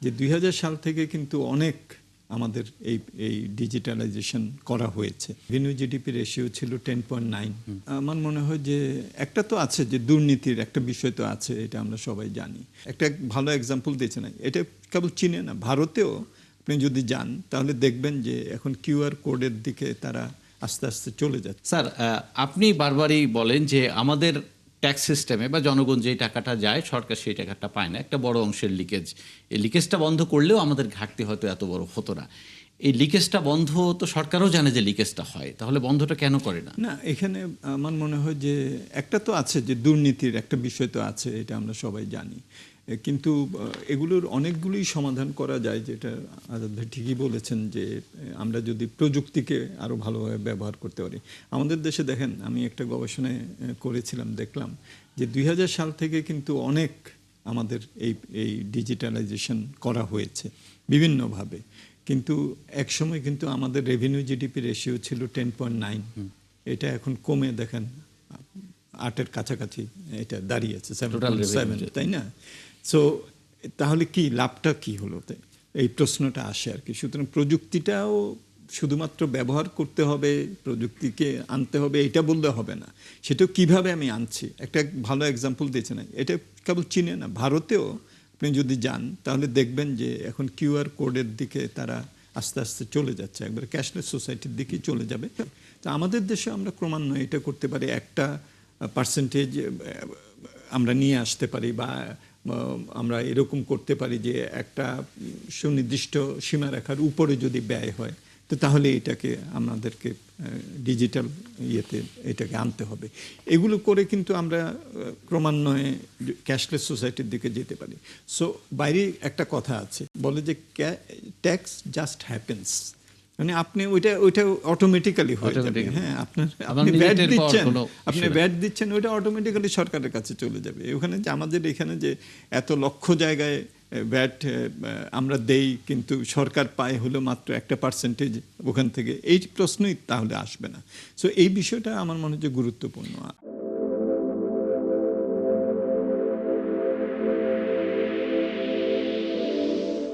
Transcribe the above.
যে ২০০০ সাল থেকে কিন্তু অনেক আমাদের এই ডিজিটালাইজেশন করা হয়েছে। রেভিনিউ জিডিপি রেশিও ছিল 10.9। আমার মনে হয় যে একটা তো আছে যে দুর্নীতির একটা বিষয় তো আছে, এটা আমরা সবাই জানি। একটা ভালো এক্সাম্পল দিয়েছে না, এটা কেবল চীনে না, ভারতেও আপনি যদি যান তাহলে দেখবেন যে এখন কিউআর কোডের দিকে তারা আস্তে আস্তে চলে যাচ্ছে। স্যার, আপনি বারবারই বলেন যে আমাদের ট্যাক্স সিস্টেমে বা জনগণ যেই টাকাটা যায় সরকার সেই টাকাটা পায় না, একটা বড় অংশের লিকেজ। এই লিকেজটা বন্ধ করলেও আমাদের ঘাটতি হয়তো এত বড় হতো না। এই লিকেজটা বন্ধ তো সরকারও জানে যে লিকেজটা হয়, তাহলে বন্ধটা কেন করে না? না, এখানে আমার মনে হয় যে একটা তো আছে যে দুর্নীতির একটা বিষয় তো আছে, এটা আমরা সবাই জানি। কিন্তু এগুলোর অনেকগুলোই সমাধান করা যায়, যেটা আজাদ ভাই ঠিকই বলেছেন যে আমরা যদি প্রযুক্তিকে আরও ভালোভাবে ব্যবহার করতে পারি। আমাদের দেশে দেখেন, আমি একটা গবেষণায় করেছিলাম, দেখলাম যে ২০০০ সাল থেকে কিন্তু অনেক আমাদের এই ডিজিটালাইজেশন করা হয়েছে বিভিন্নভাবে। কিন্তু একসময় কিন্তু আমাদের রেভিনিউ জিডিপি রেশিও ছিল 10.9। এটা এখন কমে দেখেন 8-এর কাছাকাছি এটা দাঁড়িয়েছে, 7.7, তাই না? সো তাহলে কি লাভটা কি হলো? এই প্রশ্নটা আসে আর কি। সুতরাং প্রযুক্তিটাও শুধুমাত্র ব্যবহার করতে হবে, প্রযুক্তিকে আনতে হবে, এটা বললে হবে না। সেটাও কিভাবে আমি আনছি, একটা ভালো এক্সাম্পল দিয়েছে না, এটা কেবল চীনে না, ভারতেও আপনি যদি যান তাহলে দেখবেন যে এখন কিউআর কোডের দিকে তারা আস্তে আস্তে চলে যাচ্ছে, একবার ক্যাশলেস সোসাইটির দিকেই চলে যাবে। তো আমাদের দেশে আমরা ক্রমান্বয়ে এটা করতে পারি, একটা পার্সেন্টেজ আমরা নিয়ে আসতে পারি, বা আমরা এরকম করতে পারি যে একটা সুনির্দিষ্ট সীমারেখার উপরে যদি ব্যয় হয়, তো তাহলে এটাকে আমাদেরকে ডিজিটাল ইয়েতে এটাকে আনতে হবে। এগুলো করে কিন্তু আমরা ক্রমান্বয়ে ক্যাশলেস সোসাইটির দিকে যেতে পারি। সো বাইরে একটা কথা আছে, বলে যে ট্যাক্স জাস্ট হ্যাপেন্স, মানে আপনি ওইটা অটোমেটিক্যালি হয়ে যাবে। হ্যাঁ, আপনি ভ্যাট দিচ্ছেন, ওইটা অটোমেটিক্যালি সরকারের কাছে চলে যাবে। ওখানে যে আমাদের এখানে যে এত লক্ষ জায়গায় ভ্যাট আমরা দেই, কিন্তু সরকার পায় হলো মাত্র একটা পার্সেন্টেজ ওখান থেকে, এই প্রশ্নই তাহলে আসবে না। সো এই বিষয়টা আমার মনে হয় যে গুরুত্বপূর্ণ।